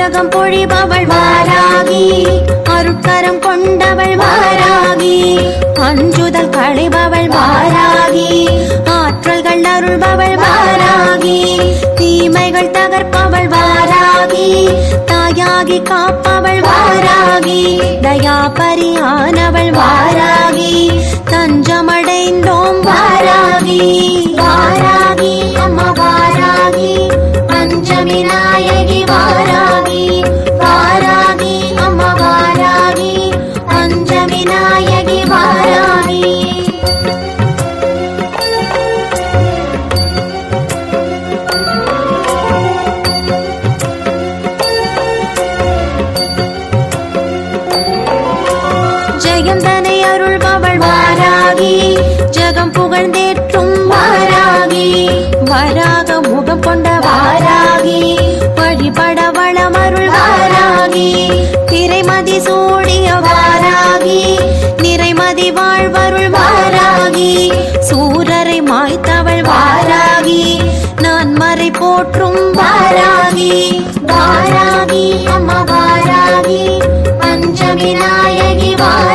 அனுக்கிரகம் பொழிபவள் வாராகி, அருட்கரம் கொண்டவள் வாராகி, அஞ்சுதல் களைபவள் வாராகி, ஆற்றல்கள் அருள்பவள் வாராகி, தீமைகள் தகர்ப்பவள் வாராகி, தாயாகி காப்பவள் வாராகி, தயாபரியானவள் வாராகி, தஞ்சமடைந்தோம் வாராகி. வாராகி அம்மா வாராகி, பஞ்சமி நாயகி வாராகி, வாராகி அம்மா வாராகி, பஞ்சமி நாயகி வாராகி. ஜெயம் தனை அருள்பவள் வாராகி, ஜெகம் புகழ்ந்தேற்றும் வாராகி, வராக முகம் கொண்ட வாராகி, வழிபட வளமருள் வாராகி, திரைமதி சூடிய வாராகி, நிறைமதி வாழ்வருள் வாராகி, சூரரை மாய்த்தவள் வாராகி, நான் மறை போற்றும் வாராகி. வாராகி அம்மா வாராகி, பஞ்சமி நாயகி வாராகி.